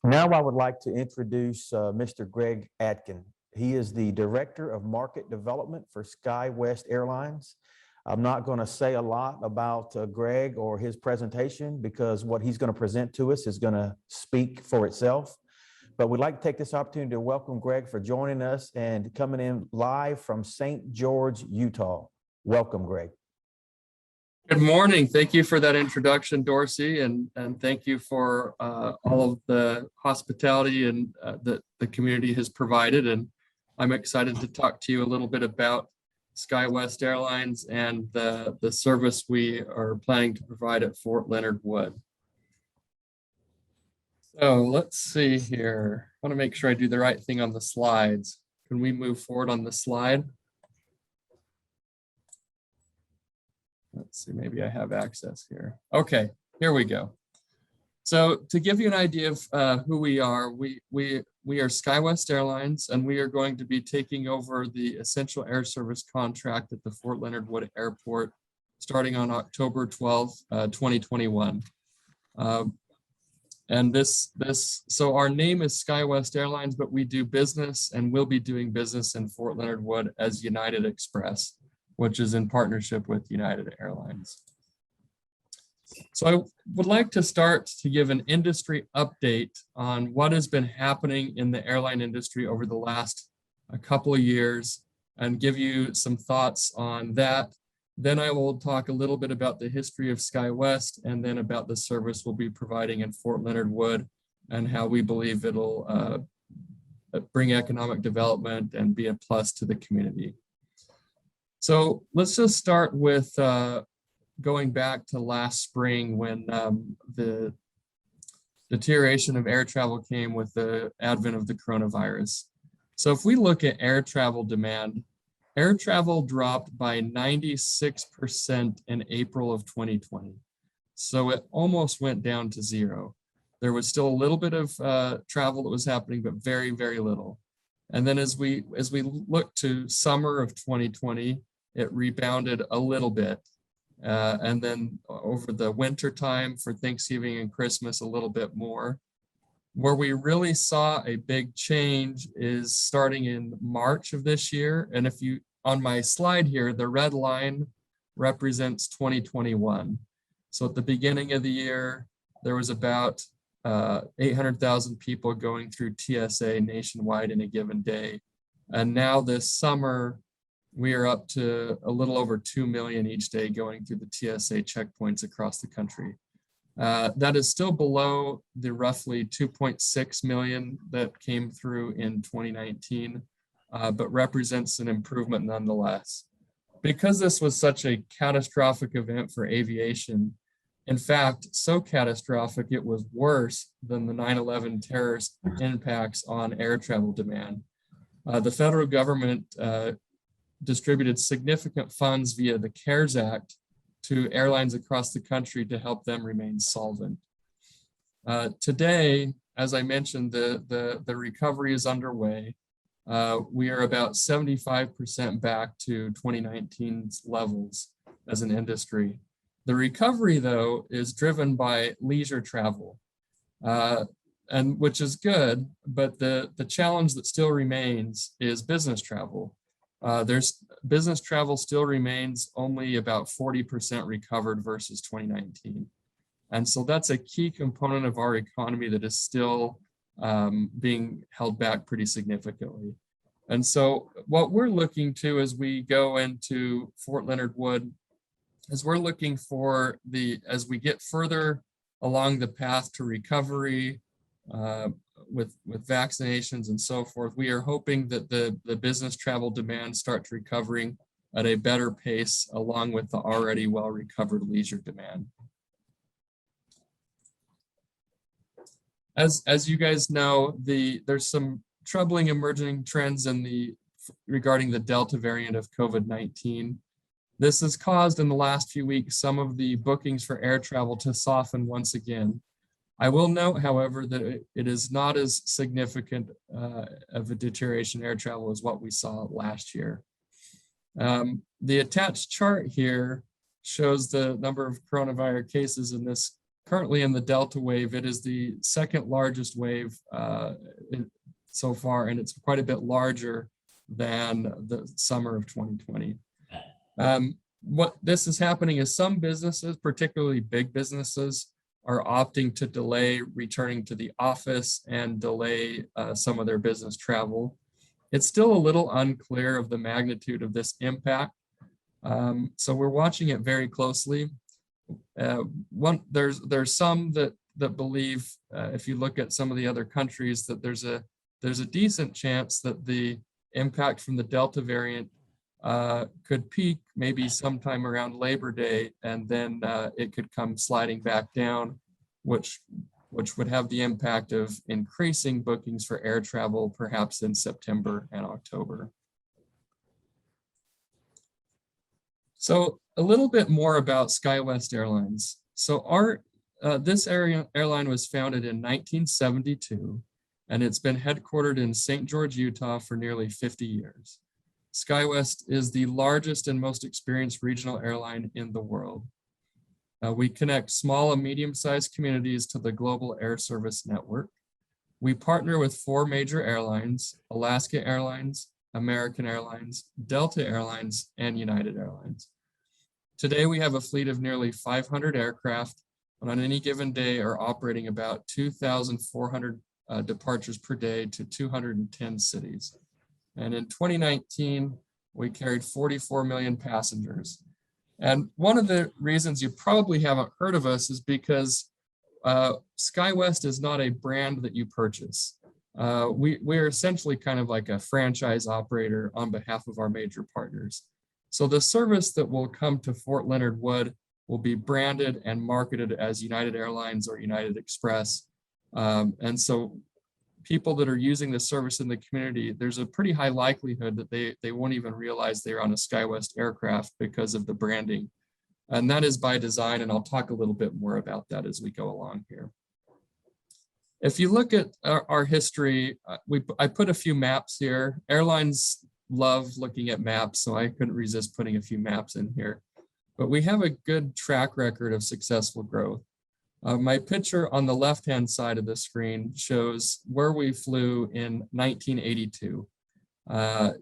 Now I would like to introduce Mr. Greg Atkin. He is the Director of Market Development for SkyWest Airlines. I'm not going to say a lot about Greg or his presentation because what he's going to present to us is going to speak for itself. But we'd like to take this opportunity to welcome Greg for joining us and coming in live from St. George, Utah. Welcome, Greg. Good morning. Thank you for that introduction, Dorsey, and thank you for all of the hospitality and that the community has provided. And I'm excited to talk to you a little bit about SkyWest Airlines and the service we are planning to provide at Fort Leonard Wood. So let's see here. I want to make sure I do the right thing on the slides. Can we move forward on the slide? Let's see, maybe I have access here. Okay, here we go. So to give you an idea of who we are SkyWest Airlines, and we are going to be taking over the Essential Air Service contract at the Fort Leonard Wood Airport starting on October 12th, 2021. So our name is SkyWest Airlines, but we do business and will be doing business in Fort Leonard Wood as United Express, which is in partnership with United Airlines. So I would like to start to give an industry update on what has been happening in the airline industry over the last couple of years and give you some thoughts on that. Then I will talk a little bit about the history of SkyWest and then about the service we'll be providing in Fort Leonard Wood and how we believe it'll bring economic development and be a plus to the community. So let's just start with going back to last spring when the deterioration of air travel came with the advent of the coronavirus. So if we look at air travel demand, air travel dropped by 96% in April of 2020. So it almost went down to zero. There was still a little bit of travel that was happening, but very, very little. And then as we look to summer of 2020, it rebounded a little bit. And then over the winter time for Thanksgiving and Christmas, a little bit more. Where we really saw a big change is starting in March of this year. And if you, on my slide here, the red line represents 2021. So at the beginning of the year, there was about 800,000 people going through TSA nationwide in a given day. And now this summer, we are up to a little over 2 million each day going through the TSA checkpoints across the country. That is still below the roughly 2.6 million that came through in 2019, but represents an improvement nonetheless. Because this was such a catastrophic event for aviation, in fact, so catastrophic it was worse than the 9/11 terrorist impacts on air travel demand. The federal government distributed significant funds via the CARES Act to airlines across the country to help them remain solvent. Today, as I mentioned, the recovery is underway. We are about 75% back to 2019's levels as an industry. The recovery, though, is driven by leisure travel, and which is good, but the challenge that still remains is business travel. Business travel still remains only about 40% recovered versus 2019. And so that's a key component of our economy that is still being held back pretty significantly. And so what we're looking to as we go into Fort Leonard Wood is we're looking for as we get further along the path to recovery, with vaccinations and so forth, we are hoping that the business travel demand starts recovering at a better pace along with the already well-recovered leisure demand. As you guys know, there's some troubling emerging trends regarding the Delta variant of COVID-19. This has caused in the last few weeks some of the bookings for air travel to soften once again. I will note, however, that it is not as significant of a deterioration in air travel as what we saw last year. The attached chart here shows the number of coronavirus cases in this currently in the Delta wave. It is the second largest wave so far, and it's quite a bit larger than the summer of 2020. What this is happening is some businesses, particularly big businesses, are opting to delay returning to the office and delay some of their business travel. It's still a little unclear of the magnitude of this impact. So we're watching it very closely. There's some that believe, if you look at some of the other countries, that there's a decent chance that the impact from the Delta variant could peak maybe sometime around Labor Day, and then it could come sliding back down, which would have the impact of increasing bookings for air travel, perhaps in September and October. So a little bit more about SkyWest Airlines. So this airline was founded in 1972, and it's been headquartered in St. George, Utah for nearly 50 years. SkyWest is the largest and most experienced regional airline in the world. We connect small and medium-sized communities to the global air service network. We partner with 4 major airlines: Alaska Airlines, American Airlines, Delta Airlines, and United Airlines. Today, we have a fleet of nearly 500 aircraft, and on any given day are operating about 2,400 departures per day to 210 cities. And in 2019, we carried 44 million passengers. And one of the reasons you probably haven't heard of us is because SkyWest is not a brand that you purchase. We're essentially kind of like a franchise operator on behalf of our major partners. So the service that will come to Fort Leonard Wood will be branded and marketed as United Airlines or United Express. And so people that are using the service in the community, there's a pretty high likelihood that they won't even realize they're on a SkyWest aircraft because of the branding. And that is by design, and I'll talk a little bit more about that as we go along here. If you look at our history, I put a few maps here. Airlines love looking at maps, so I couldn't resist putting a few maps in here. But we have a good track record of successful growth. My picture on the left-hand side of the screen shows where we flew in 1982.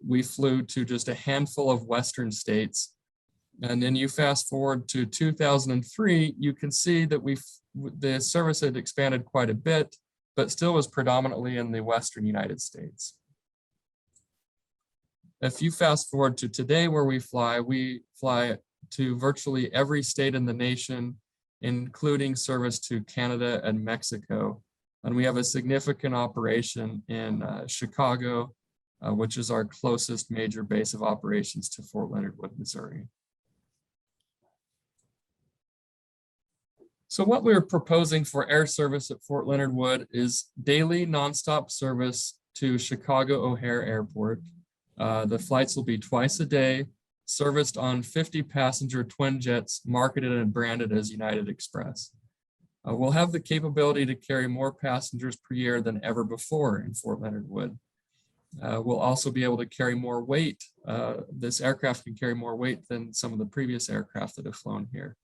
We flew to just a handful of Western states. And then you fast forward to 2003, you can see that the service had expanded quite a bit, but still was predominantly in the Western United States. If you fast forward to today where we fly to virtually every state in the nation, including service to Canada and Mexico. And we have a significant operation in Chicago, which is our closest major base of operations to Fort Leonard Wood, Missouri. So what we're proposing for air service at Fort Leonard Wood is daily nonstop service to Chicago O'Hare Airport. The flights will be twice a day, serviced on 50 passenger twin jets marketed and branded as United Express. We'll have the capability to carry more passengers per year than ever before in Fort Leonard Wood. We'll also be able to carry more weight. This aircraft can carry more weight than some of the previous aircraft that have flown here.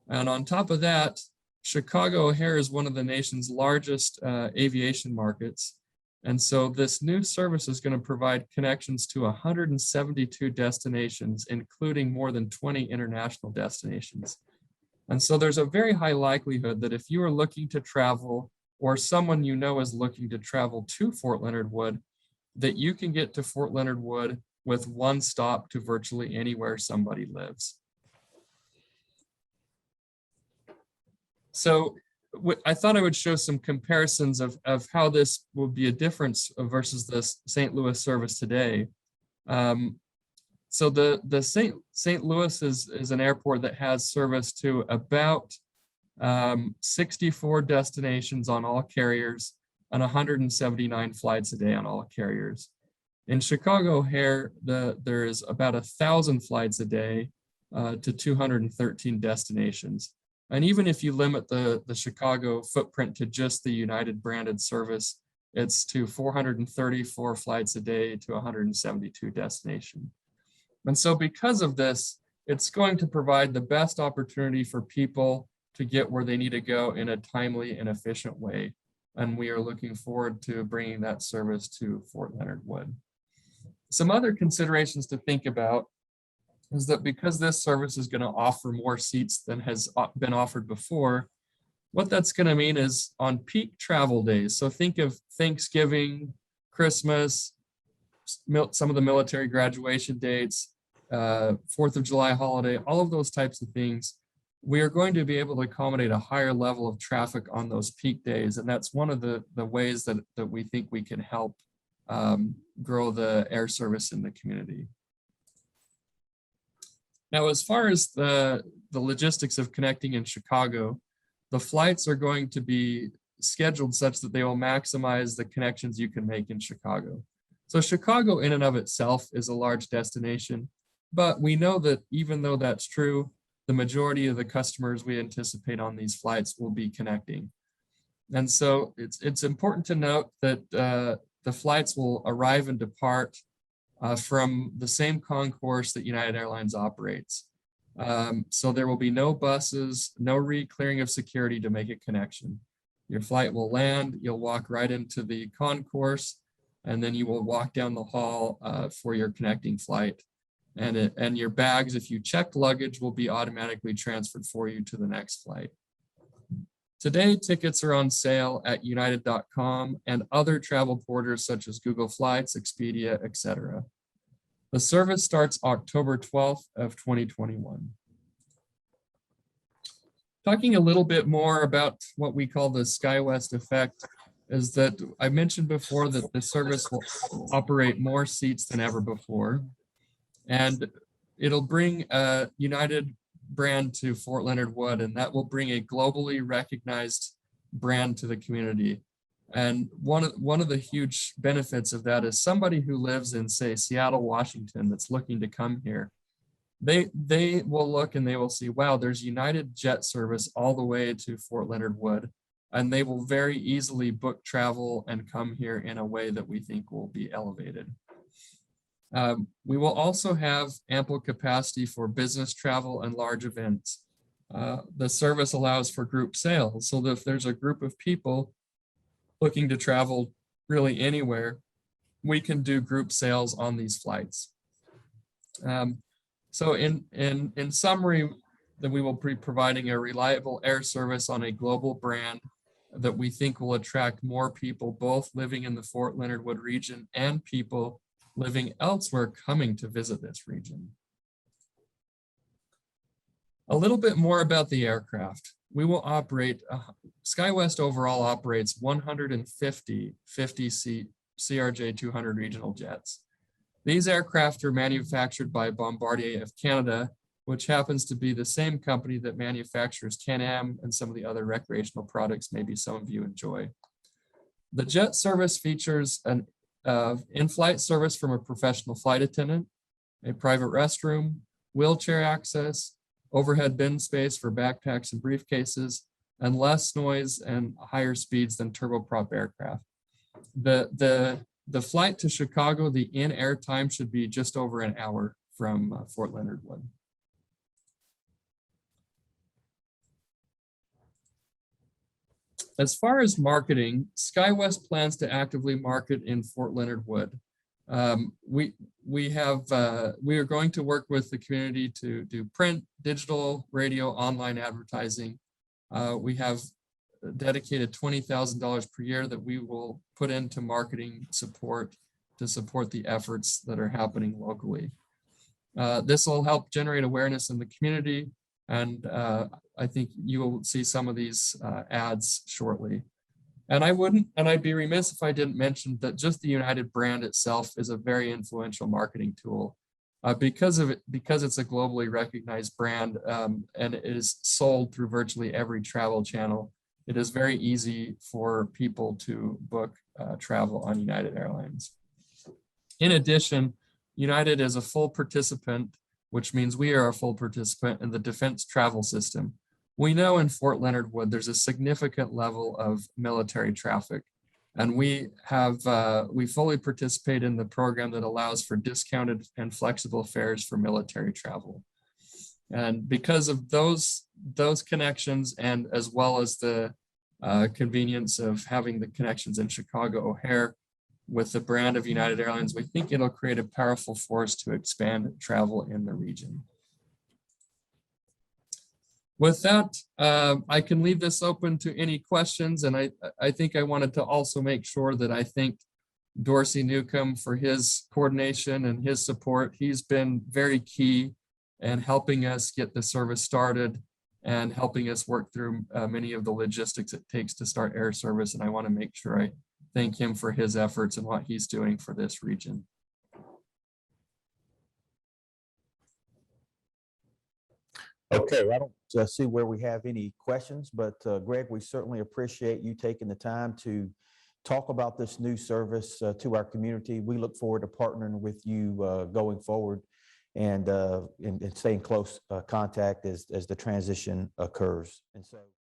And on top of that, Chicago O'Hare is one of the nation's largest aviation markets. And so this new service is going to provide connections to 172 destinations, including more than 20 international destinations. And so there's a very high likelihood that if you are looking to travel, or someone you know is looking to travel to Fort Leonard Wood, that you can get to Fort Leonard Wood with one stop to virtually anywhere somebody lives. So I thought I would show some comparisons of how this will be a difference versus the St. Louis service today. So the St. Louis is an airport that has service to about 64 destinations on all carriers and 179 flights a day on all carriers. In Chicago O'Hare, there is about 1,000 flights a day to 213 destinations. And even if you limit the Chicago footprint to just the United branded service, it's to 434 flights a day to 172 destinations. And so because of this, it's going to provide the best opportunity for people to get where they need to go in a timely and efficient way. And we are looking forward to bringing that service to Fort Leonard Wood. Some other considerations to think about is that because this service is going to offer more seats than has been offered before, what that's going to mean is on peak travel days. So think of Thanksgiving, Christmas, some of the military graduation dates, 4th of July holiday, all of those types of things. We are going to be able to accommodate a higher level of traffic on those peak days. And that's one of the ways that we think we can help grow the air service in the community. Now, as far as the logistics of connecting in Chicago, the flights are going to be scheduled such that they will maximize the connections you can make in Chicago. So Chicago in and of itself is a large destination, but we know that even though that's true, the majority of the customers we anticipate on these flights will be connecting. And so it's important to note that the flights will arrive and depart from the same concourse that United Airlines operates. So there will be no buses, no re-clearing of security to make a connection. Your flight will land, you'll walk right into the concourse, and then you will walk down the hall for your connecting flight. And your bags, if you checked luggage, will be automatically transferred for you to the next flight. Today, tickets are on sale at united.com and other travel portals such as Google Flights, Expedia, etc. The service starts October 12th of 2021. Talking a little bit more about what we call the SkyWest effect is that I mentioned before that the service will operate more seats than ever before. And it'll bring a United brand to Fort Leonard Wood, and that will bring a globally recognized brand to the community. And one of the huge benefits of that is somebody who lives in, say, Seattle, Washington, that's looking to come here, they will look and they will see, wow, there's United jet service all the way to Fort Leonard Wood, and they will very easily book travel and come here in a way that we think will be elevated. We will also have ample capacity for business travel and large events. The service allows for group sales, so that if there's a group of people looking to travel really anywhere, we can do group sales on these flights. So in summary, that we will be providing a reliable air service on a global brand that we think will attract more people, both living in the Fort Leonard Wood region and people living elsewhere coming to visit this region. A little bit more about the aircraft. We will operate, SkyWest overall operates 150 50-seat CRJ-200 regional jets. These aircraft are manufactured by Bombardier of Canada, which happens to be the same company that manufactures Can-Am and some of the other recreational products maybe some of you enjoy. The jet service features an in-flight service from a professional flight attendant, a private restroom, wheelchair access, overhead bin space for backpacks and briefcases, and less noise and higher speeds than turboprop aircraft. The flight to Chicago, the in-air time should be just over an hour from Fort Leonard Wood. As far as marketing, SkyWest plans to actively market in Fort Leonard Wood. We are going to work with the community to do print, digital, radio, online advertising. We have dedicated $20,000 per year that we will put into marketing support to support the efforts that are happening locally. This will help generate awareness in the community, and I think you will see some of these ads shortly. And I'd be remiss if I didn't mention that just the United brand itself is a very influential marketing tool because it's a globally recognized brand and it is sold through virtually every travel channel. It is very easy for people to book travel on United Airlines. In addition, United is a full participant, which means we are a full participant in the defense travel system. We know in Fort Leonard Wood, there's a significant level of military traffic, and we fully participate in the program that allows for discounted and flexible fares for military travel. And because of those connections, and as well as the convenience of having the connections in Chicago O'Hare with the brand of United Airlines, we think it'll create a powerful force to expand travel in the region. With that, I can leave this open to any questions. And I think I wanted to also make sure that I thank Dorsey Newcomb for his coordination and his support. He's been very key in helping us get the service started and helping us work through many of the logistics it takes to start air service. And I want to make sure I thank him for his efforts and what he's doing for this region. Okay, well, I don't see where we have any questions, but Greg, we certainly appreciate you taking the time to talk about this new service to our community. We look forward to partnering with you going forward and stay in close contact as the transition occurs. And so.